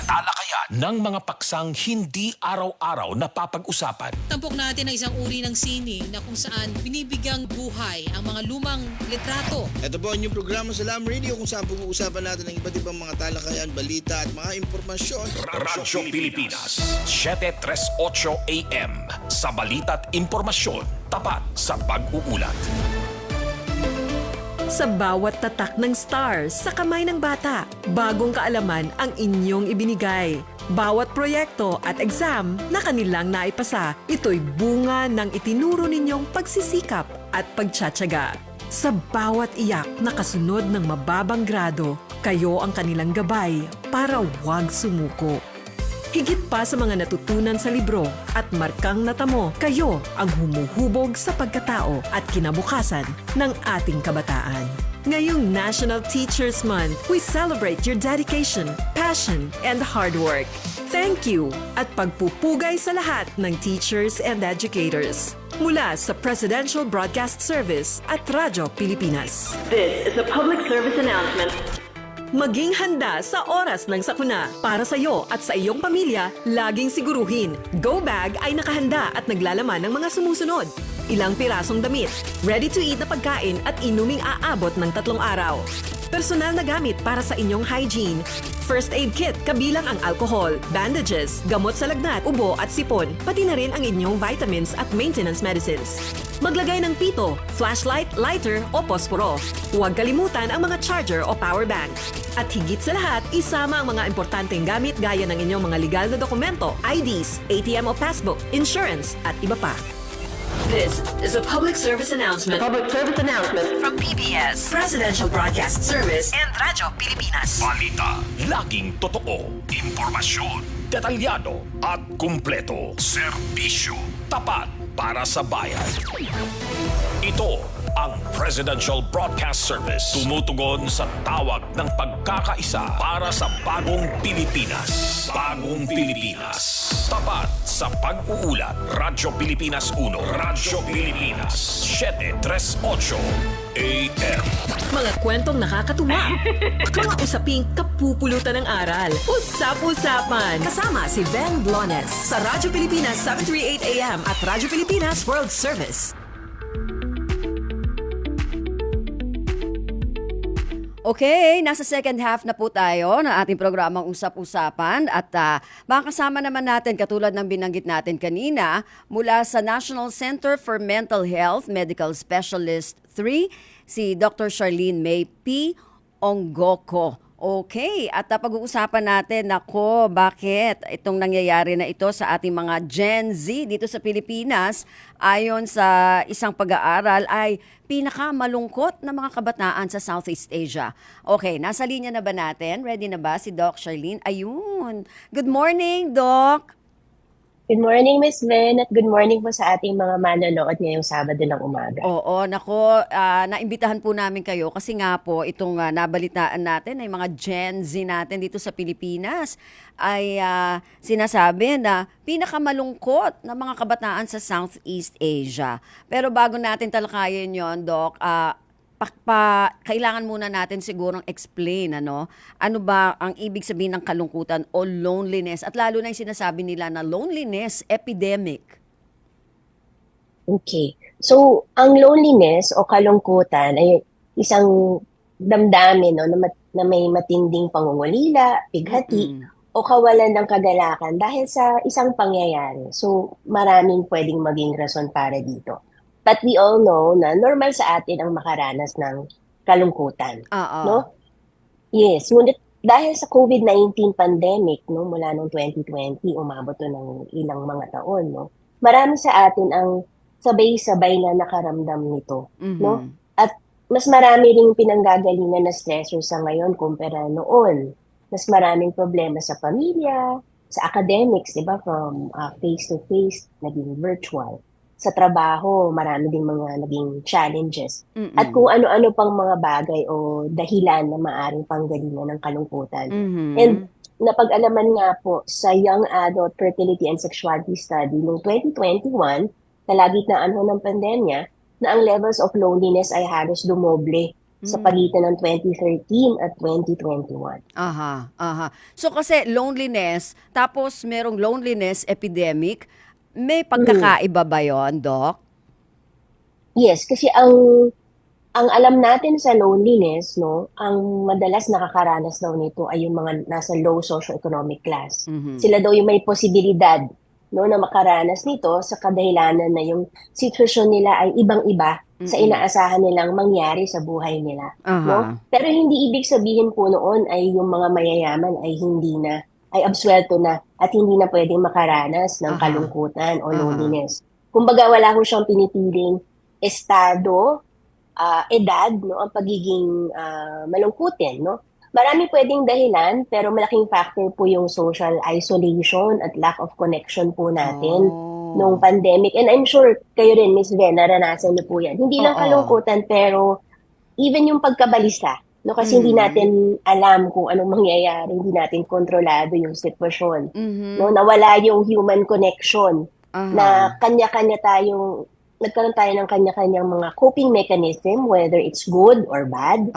ng mga paksang hindi araw-araw napapag-usapan. Tampok natin ang isang uri ng sining na kung saan binibigyang buhay ang mga lumang litrato. Ito po ang inyong programa sa Lam Radio kung saan pag-uusapan natin ang iba't ibang mga talakayan, balita at mga impormasyon. Radyo Pilipinas, 7:38 AM. Sa balita't impormasyon, tapat sa pag-uulat. Sa bawat tatak ng stars sa kamay ng bata, bagong kaalaman ang inyong ibinigay. Bawat proyekto at exam na kanilang naipasa, ito'y bunga ng itinuro ninyong pagsisikap at pagtsatsaga. Sa bawat iyak na kasunod ng mababang grado, kayo ang kanilang gabay para huwag sumuko. Higit pa sa mga natutunan sa libro at markang natamo, kayo ang humuhubog sa pagkatao at kinabukasan ng ating kabataan. Ngayong National Teachers Month, we celebrate your dedication, passion, and hard work. Thank you at pagpupugay sa lahat ng teachers and educators. Mula sa Presidential Broadcast Service at Radyo Pilipinas. This is a public service announcement. Maging handa sa oras ng sakuna. Para sa iyo at sa iyong pamilya, laging siguruhin. Go Bag ay nakahanda at naglalaman ng mga sumusunod. Ilang pirasong damit, ready-to-eat na pagkain at inuming aabot ng 3 araw. Personal na gamit para sa inyong hygiene. First aid kit kabilang ang alcohol, bandages, gamot sa lagnat, ubo at sipon, pati na rin ang inyong vitamins at maintenance medicines. Maglagay ng pito, flashlight, lighter o posporo. Huwag kalimutan ang mga charger o power bank. At higit sa lahat, isama ang mga importanteng gamit gaya ng inyong mga legal na dokumento, IDs, ATM o passbook, insurance at iba pa. This is a public service announcement. Public service announcement From PBS, Presidential Broadcast Service and Radyo Pilipinas. Balita, laging totoo. Impormasyon, detalyado at kumpleto. Serbisyo, tapat para sa bayan. Ito ang Presidential Broadcast Service. Tumutugon sa tawag ng pagkakaisa para sa bagong Pilipinas. Bagong Pilipinas. Tapat sa pag-uulat. Radyo Pilipinas 1. Radyo Pilipinas 738 AM. Mga kwentong nakakatuwa. Mga usaping kapupulutan ng aral. Usap-usapan. Kasama si Ben Blones sa Radyo Pilipinas 738 AM at Radyo Pilipinas World Service. Okay, nasa second half na po tayo ng ating programang Usap-Usapan at makakasama naman natin katulad ng binanggit natin kanina mula sa National Center for Mental Health Medical Specialist 3, si Dr. Charlene May P. Ongoko. Okay, at pag-uusapan natin, bakit itong nangyayari na ito sa ating mga Gen Z dito sa Pilipinas, ayon sa isang pag-aaral, ay pinakamalungkot na mga kabataan sa Southeast Asia. Okay, nasa linya na ba natin? Ready na ba si Doc Charlene? Ayun. Good morning, Doc. Good morning, Miss Ven, at good morning po sa ating mga manonood ngayong Sabado ng umaga. Oo, naimbitahan po namin kayo kasi nga po itong nabalitaan natin ay mga Gen Z natin dito sa Pilipinas ay sinasabi na pinakamalungkot na mga kabataan sa Southeast Asia. Pero bago natin talakayin yon, Doc, kailangan muna natin sigurong explain ano ba ang ibig sabihin ng kalungkutan o loneliness at lalo na yung sinasabi nila na loneliness epidemic. Okay. So, ang loneliness o kalungkutan ay isang damdamin na may matinding pangungulila, pighati, o kawalan ng kagalakan dahil sa isang pangyayari. So, maraming pwedeng maging rason para dito. But we all know na normal sa atin ang makaranas ng kalungkutan. No? Yes. Ngunit dahil sa COVID-19 pandemic, no, mula noong 2020, umabot to ng ilang mga taon, no, marami sa atin ang sabay-sabay na nakaramdam nito. No? At mas marami ring pinanggagalingan na stressor sa ngayon kumpara noon. Mas maraming problema sa pamilya, sa academics, di ba? From face-to-face, naging virtual. sa trabaho, marami ding mga naging challenges. Mm-mm. At kung ano-ano pang mga bagay o dahilan na maaring panggalingan ng kalungkutan. Mhm. And napag-alaman nga po sa Young Adult Fertility and Sexuality Study noong 2021, kalagitnaan ho ng pandemya, na ang levels of loneliness ay halos dumoble sa pagitan ng 2013 at 2021. Aha, aha. So kasi loneliness, tapos merong loneliness epidemic, may pagkakaiba ba yun, Doc? Yes, kasi ang alam natin sa loneliness, no, ang madalas nakakaranas daw nito ay yung mga nasa low socioeconomic class. Sila daw yung may posibilidad, no, na makaranas nito sa kadahilanan na yung sitwasyon nila ay ibang-iba sa inaasahan nilang mangyari sa buhay nila, no? Pero hindi ibig sabihin po noon ay yung mga mayayaman ay hindi na ay absuelto na at hindi na pwedeng makaranas ng kalungkutan o loneliness. Kumbaga wala ho siyang pinipiling estado, edad, no, ang pagiging malungkutin, no? Marami pwedeng dahilan, pero malaking factor po yung social isolation at lack of connection po natin nung pandemic. And I'm sure kayo rin, Miss Ven, naranasan niyo po yan. Hindi lang kalungkutan, pero even yung pagkabalisa, no, kasi hindi natin alam kung anong mangyayari, hindi natin kontrolado yung sitwasyon. No, nawala yung human connection na kanya-kanya tayong nagkaroon tayo ng kanya-kanyang mga coping mechanism, whether it's good or bad.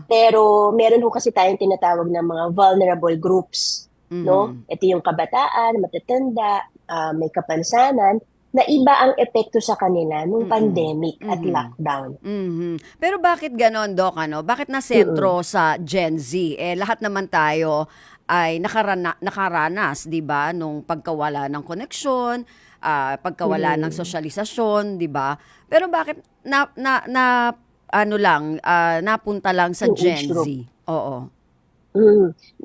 Pero meron ho kasi tayong tinatawag na mga vulnerable groups. No? Ito yung kabataan, matatanda, may kapansanan, na iba ang epekto sa kanila nung pandemic at lockdown. Pero bakit ganon, Doc? Ano? Bakit nasentro sa Gen Z? Lahat naman tayo ay nakaranas, di ba, nung pagkawala ng koneksyon, pagkawala ng sosyalisasyon, di ba? Pero bakit napunta lang sa Yung Gen age Z? group. Oo.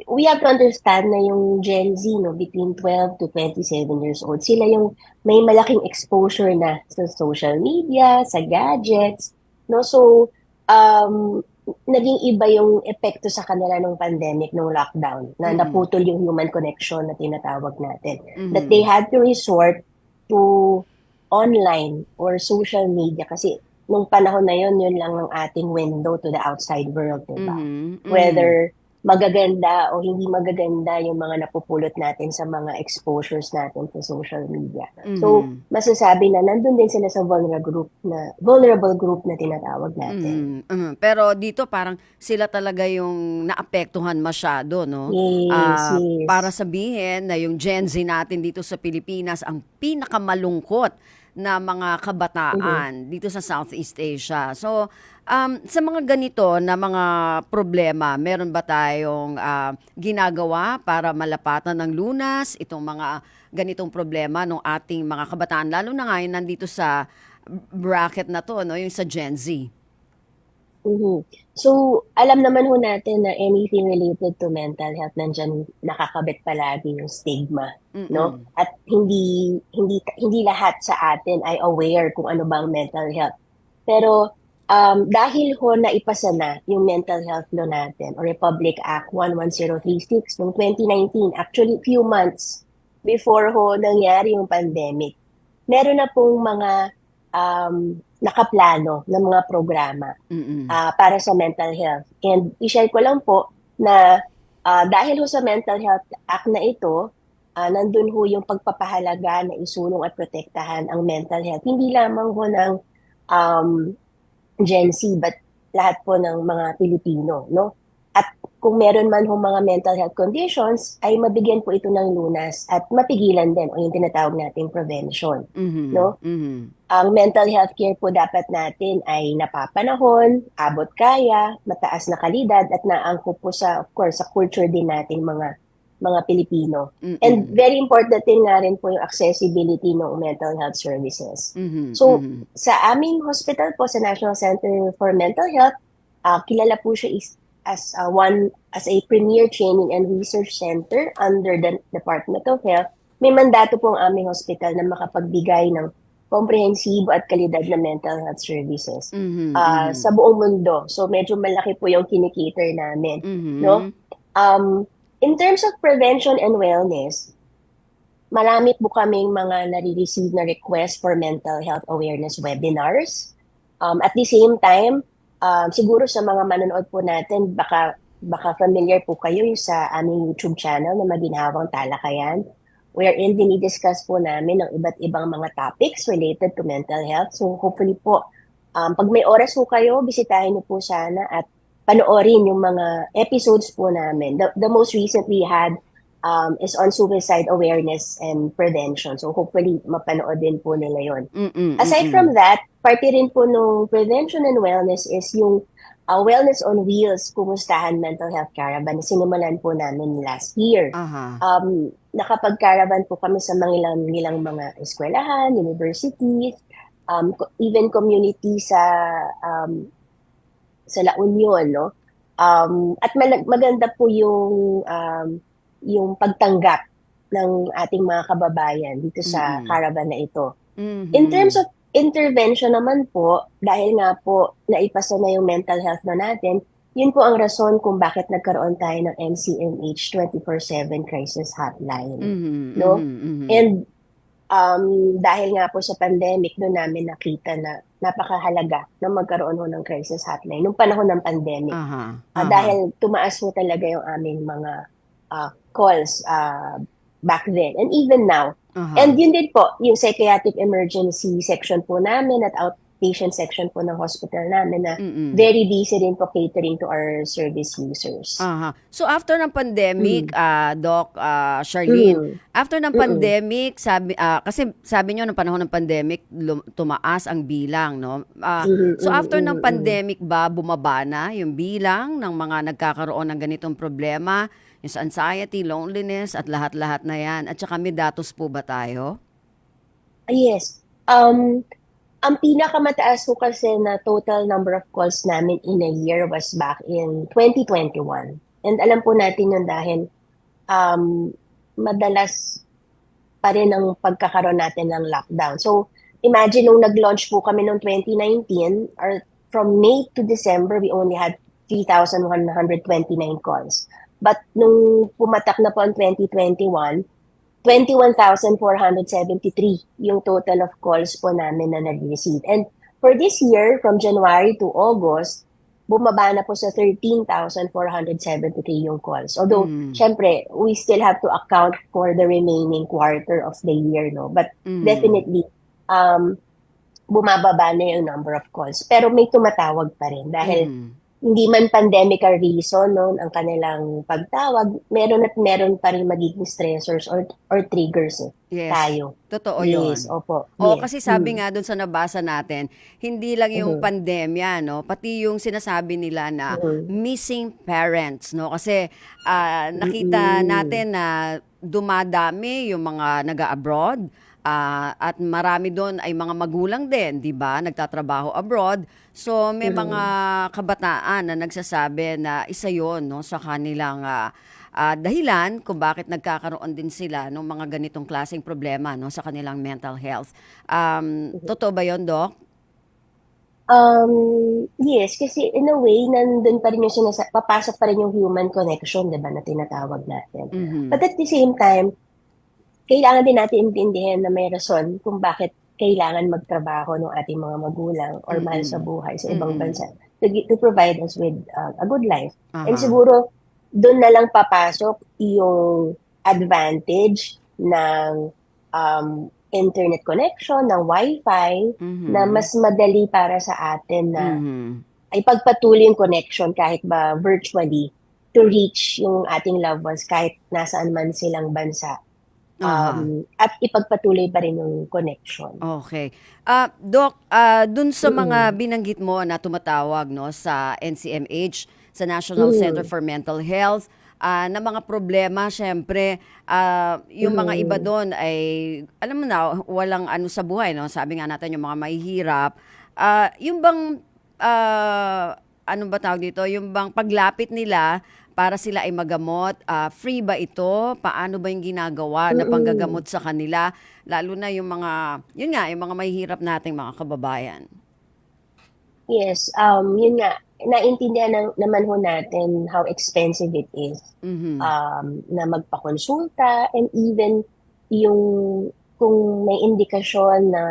We have to understand na yung Gen Z, no, between 12 to 27 years old, sila yung may malaking exposure na sa social media, sa gadgets, no? So, naging iba yung epekto sa kanila nung pandemic, nung lockdown, na naputol yung human connection na tinatawag natin. That they had to resort to online or social media kasi nung panahon na yun lang ang ating window to the outside world, diba? Whether magaganda o hindi magaganda yung mga napupulot natin sa mga exposures natin sa social media. So, masasabi na nandun din sila sa vulnerable group na tinatawag natin. Pero dito parang sila talaga yung naapektuhan masyado, no? Yes. Para sabihin na yung Gen Z natin dito sa Pilipinas ang pinakamalungkot na mga kabataan dito sa Southeast Asia. So, sa mga ganito na mga problema, meron ba tayong ginagawa para malapatan ng lunas itong mga ganitong problema ng ating mga kabataan, lalo na ngayon nandito sa bracket na to, no, yung sa Gen Z? So, alam naman ho natin na anything related to mental health, nandyan nakakabit palagi yung stigma, no? At hindi lahat sa atin ay aware kung ano bang mental health. Pero dahil ho naipasa na yung mental health law natin o Republic Act 11036 noong 2019, actually few months before ho nangyari yung pandemic, meron na pong mga nakaplano ng mga programa para sa mental health. And i-share ko lang po na dahil ho sa Mental Health Act na ito, nandun ho yung pagpapahalaga na isulong at protektahan ang mental health. Hindi lamang ho ng Gen Z, but lahat po ng mga Pilipino, no? At kung meron man ho mga mental health conditions, ay mabigyan po ito ng lunas at mapigilan din o yung tinatawag nating prevention, no? Ang mental health care po dapat natin ay napapanahon, abot kaya, mataas na kalidad at naangkop po sa, of course, sa culture din natin mga Pilipino. And very important din nga rin po yung accessibility ng mental health services. So, sa aming hospital po, sa National Center for Mental Health, kilala po siya as a premier training and research center under the Department of Health. May mandato po ang aming hospital na makapagbigay ng komprehensibo at kalidad na mental health services sa buong mundo. So, medyo malaki po yung kinikater namin, no? In terms of prevention and wellness, marami po kaming mga nare-receive na request for mental health awareness webinars. At the same time, siguro sa mga manonood po natin, baka familiar po kayo sa aming YouTube channel na Maginhawang Talakayan, wherein dinidiscuss po namin ang iba't ibang mga topics related to mental health. So hopefully po, pag may oras po kayo, bisitahin niyo po sana at panoorin yung mga episodes po namin. The most recent we had is on suicide awareness and prevention. So hopefully mapanood din po nila yon. Aside from that, parte rin po nung prevention and wellness is yung Wellness on Wheels, Kumustahan Mental Health Caravan, sinimulan po namin last year. Nakapag-caravan po kami sa mga ilang mga eskwelahan, universities, even community sa La Union, no? At maganda po yung pagtanggap ng ating mga kababayan dito sa caravan na ito. In terms of intervention naman po, dahil nga po naipasa na yung mental health na natin, yun po ang rason kung bakit nagkaroon tayo ng NCMH 24/7 crisis hotline. No? And dahil nga po sa pandemic, doon namin nakita na napakahalaga na magkaroon ho ng crisis hotline nung panahon ng pandemic. Dahil tumaas po talaga yung aming mga calls back then and even now. And yun din po, yung psychiatric emergency section po namin at outpatient section po ng hospital namin na very busy din po catering to our service users. So after ng pandemic, Doc Charlene, after ng pandemic, kasi sabi nyo ng panahon ng pandemic, tumaas ang bilang, no? So after ng pandemic ba, bumaba na yung bilang ng mga nagkakaroon ng ganitong problema? Yung sa anxiety, loneliness, at lahat-lahat na yan. At saka may datos po ba tayo? Yes. Ang pinakamataas po kasi na total number of calls namin in a year was back in 2021. And alam po natin yun dahil madalas pa rin ang pagkakaroon natin ng lockdown. So, imagine nung nag-launch po kami noong 2019, or from May to December, we only had 3,129 calls. But nung pumatak na po ang 2021, 21,473 yung total of calls po namin na nag-receive. And for this year, from January to August, bumaba na po sa 13,473 yung calls. Although, syempre, we still have to account for the remaining quarter of the year, no? But definitely, bumababa na yung number of calls. Pero may tumatawag pa rin dahil hindi man pandemic ang reason, no, ang kanilang pagtawag, meron pa rin magiging stressors or triggers tayo. Totoo yun. Yes, opo. Oo, Yes. kasi sabi nga doon sa nabasa natin, hindi lang yung pandemya, no, pati yung sinasabi nila na missing parents, no, kasi nakita natin na dumadami yung mga nag-abroad. At marami doon ay mga magulang din, di ba? Nagtatrabaho abroad. So may mga kabataan na nagsasabi na isa yon, no, sa kanilang dahilan kung bakit nagkakaroon din sila ng mga ganitong klaseng problema, no, sa kanilang mental health. Totoo ba yon, Doc? Yes, kasi in a way, nandun pa rin yung papasok pa rin yung human connection, di ba, na tinatawag natin. But at the same time, kailangan din natin intindihin na may rason kung bakit kailangan magtrabaho ng ating mga magulang or mahal sa buhay sa ibang bansa to provide us with a good life. And siguro, doon na lang papasok yung advantage ng internet connection, ng Wi-Fi, na mas madali para sa atin na ay pagpatuloy yung connection kahit ba virtually to reach yung ating loved ones kahit nasaan man silang bansa. At ipagpatuloy pa rin yung connection. Okay. Doc, dun sa mga binanggit mo na tumatawag, no, sa NCMH, sa National Center for Mental Health, na mga problema, syempre, yung mga iba doon ay, alam mo na, walang ano sa buhay, no? Sabi nga natin, yung mga mahihirap. Yung bang, ano ba tawag dito? Yung bang paglapit nila para sila ay magamot, free ba ito? Paano ba yung ginagawa na panggagamot sa kanila? Lalo na yung mga, yun nga, yung mga mahihirap nating mga kababayan. Yes, yun nga, naintindihan naman ho natin how expensive it is na magpakonsulta and even yung kung may indikasyon na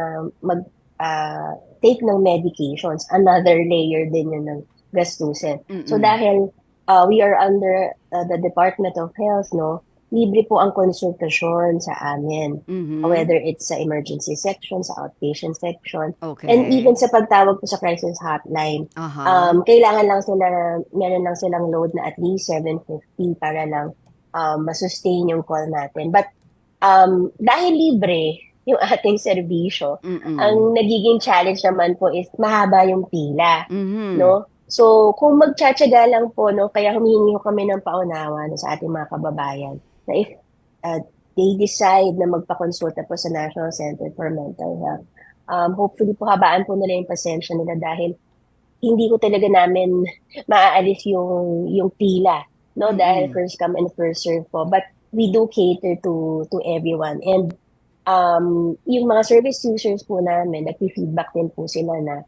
take ng medications, another layer din yun ng gastusin. So dahil we are under the Department of Health, no, libre po ang konsultasyon sa amin. Whether it's sa emergency section, sa outpatient section, Okay. and even sa pagtawag po sa crisis hotline, kailangan lang meron lang silang load na at least 750 para lang masustain yung call natin. But dahil libre yung ating serbisyo, ang nagiging challenge naman po is mahaba yung pila, no? So, kung magtsatsaga lang po, no, kaya humihingi ko kami ng paunawa no, sa ating mga kababayan na if they decide na magpakonsulta po sa National Center for Mental Health, hopefully po habaan po nila yung pasensya nila dahil hindi ko talaga namin maaalis yung pila, no, dahil first come and first serve po. But we do cater to everyone. And yung mga service users po namin, nag-feedback din po sila na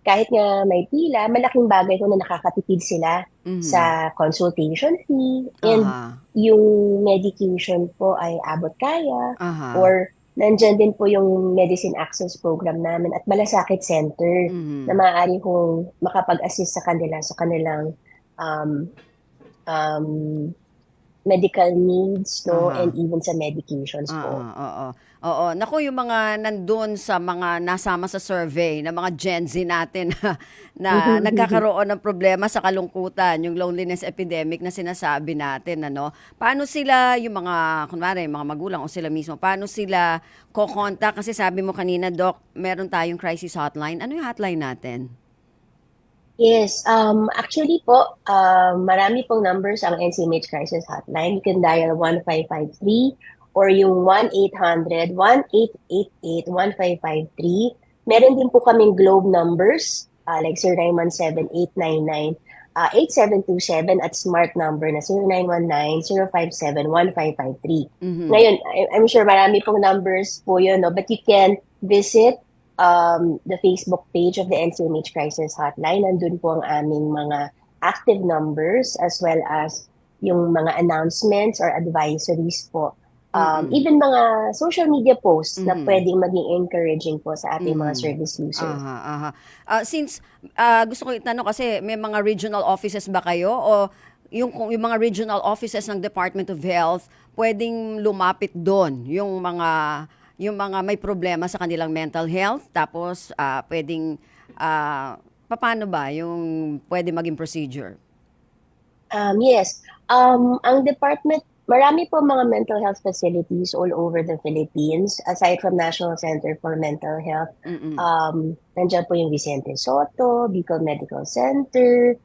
kahit nga may pila, malaking bagay ko na nakakatipid sila sa consultation fee and yung medication po ay abot kaya or nandyan din po yung medicine access program namin at malasakit center na maaari kong makapag-assist sa kanila sa kanilang medical needs, no, and even sa medications po. Oo. Naku, yung mga nandun sa mga nasama sa survey na mga Gen Z natin na nagkakaroon ng problema sa kalungkutan, yung loneliness epidemic na sinasabi natin, ano? Paano sila, yung mga, kunwari, mga magulang o sila mismo, paano sila kokontak? Kasi sabi mo kanina, Doc, meron tayong crisis hotline. Ano yung hotline natin? Yes, actually po, marami pong numbers ang NCMH Crisis Hotline. You can dial 1553 or yung 1-800-1888-1553. Meron din po kaming Globe numbers, like 0917-899-8727 at smart number na 0919-057-1553. Ngayon, I'm sure marami pong numbers po yun, no? But you can visit the Facebook page of the NCMH Crisis Hotline. Nandun po ang aming mga active numbers as well as yung mga announcements or advisories po. Even mga social media posts na pwedeng maging encouraging po sa ating mga service users. Since gusto ko itanong kasi may mga regional offices ba kayo o yung mga regional offices ng Department of Health pwedeng lumapit doon yung mga may problema sa kanilang mental health tapos pwedeng paano ba yung pwede maging procedure? Yes. Ang department, marami po mga mental health facilities all over the Philippines. Aside from National Center for Mental Health, nandiyan po yung Vicente Soto, Bicol Medical Center,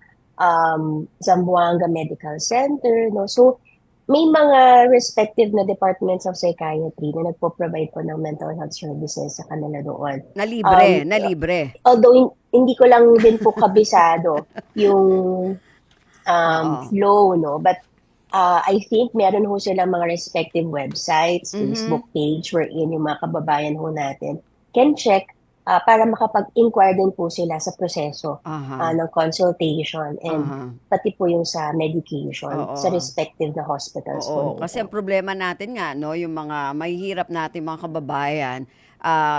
Zamboanga Medical Center. No? So, may mga respective na departments of psychiatry na nagpo-provide po ng mental health services sa kanila doon. Na libre. Although, hindi ko lang din po kabisado yung flow, no? But I think meron ho silang mga respective websites, Facebook page, wherein yung mga kababayan ho natin can check para makapag-inquire din po sila sa proseso ng consultation and pati po yung sa medication sa respective na hospitals po. Kasi ang problema natin nga, no, yung mga mahihirap natin mga kababayan,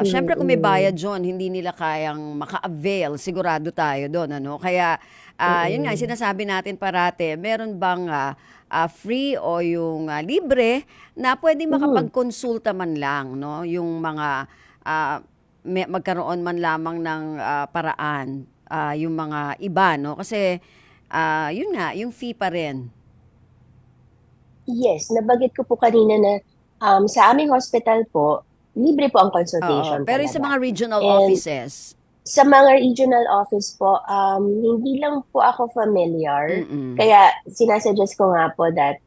syempre kung may bayad dyan, hindi nila kayang maka-avail, sigurado tayo doon. Ano? Kaya, yun nga, sinasabi natin parate, meron bang free o yung libre na pwedeng makapagkonsulta man lang, no? Yung mga magkaroon man lamang ng paraan yung mga iba, no? Kasi yun nga, yung fee pa rin. Yes, nabanggit ko po kanina na sa aming hospital po, libre po ang consultation. Pero sa mga regional offices? Sa mga regional office po, hindi lang po ako familiar. Kaya sinasuggest ko nga po that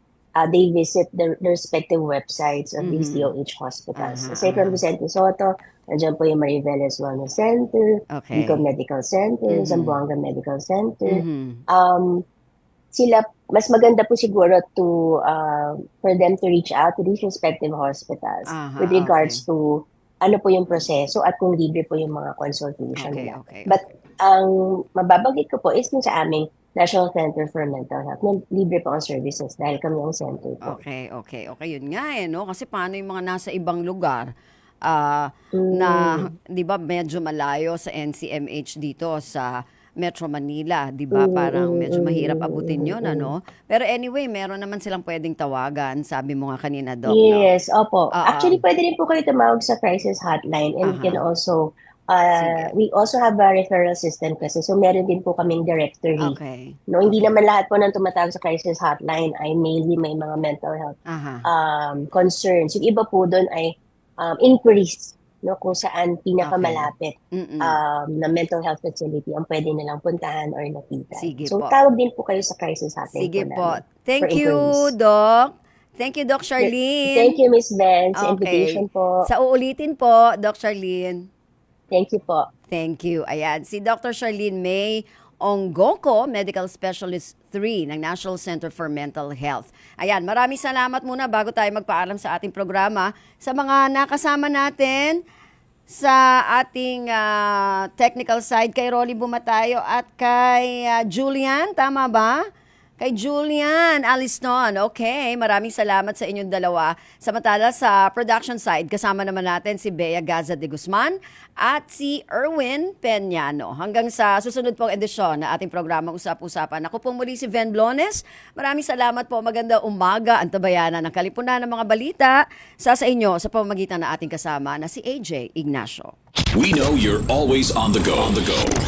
they visit the respective websites of these DOH hospitals. Say from Vicente Soto, nandiyan po yung Mariveles Wellness Center, Bicol Medical Center, Zamboanga Medical Center. Sila, mas maganda po siguro for them to reach out to these respective hospitals with regards to ano po yung proseso at kung libre po yung mga consultation nila. But ang mababanggit ko po is sa aming National Center for Mental Health. Na libre po ang services dahil kami ang center po. Okay. Yun nga no? Kasi paano yung mga nasa ibang lugar na, di ba, medyo malayo sa NCMH dito sa Metro Manila, di ba? Parang medyo mahirap abutin yun, ano? Pero anyway, meron naman silang pwedeng tawagan, sabi mo nga kanina, Doc, no? Yes, opo. Actually, pwede rin po kayo tumawag sa crisis hotline and you can also, we also have a referral system kasi. So, meron din po kaming directory. Okay. No, hindi naman lahat po ng tumatawag sa crisis hotline ay mainly may mga mental health concerns. Yung iba po doon ay inquiries, no, kung saan pinakamalapit na mental health facility ang pwede nilang puntahan or lapitan. Sige so, po. tawag din po kayo sa crisis hotline. Sige po. namin Thank for you, inquiries. Doc. Thank you, Doc Charlene. Thank you, Miss Ben, sa Okay. invitation po. Sa uulitin po, Doc Charlene. Thank you po. Thank you. Ayan, si Dr. Charlene May Ongoko, Medical Specialist 3 ng National Center for Mental Health. Ayan, maraming salamat muna bago tayo magpaalam sa ating programa sa mga nakasama natin sa ating technical side, kay Rolly Bumatayo at kay Julian, tama ba? Kay Julian Aliston. Okay, maraming salamat sa inyong dalawa. Samantala sa production side, kasama naman natin si Bea Gaza de Guzman at si Erwin Peñano. Hanggang sa susunod pong edisyon na ating programang Usap-Usapan. Ako pong muli si Ven Blones. Maraming salamat po. Maganda umaga. Ang tabayanan ng kalipunan ng mga balita sa inyo sa pamamagitan ng ating kasama na si AJ Ignacio. We know you're always on the go.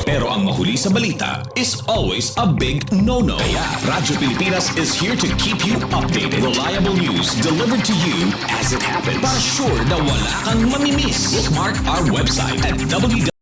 Pero ang mahuli sa balita is always a big no-no. Kaya Radyo Pilipinas is here to keep you updated. Reliable news delivered to you as it happens. Para sure na wala kang mamimiss. Bookmark our website at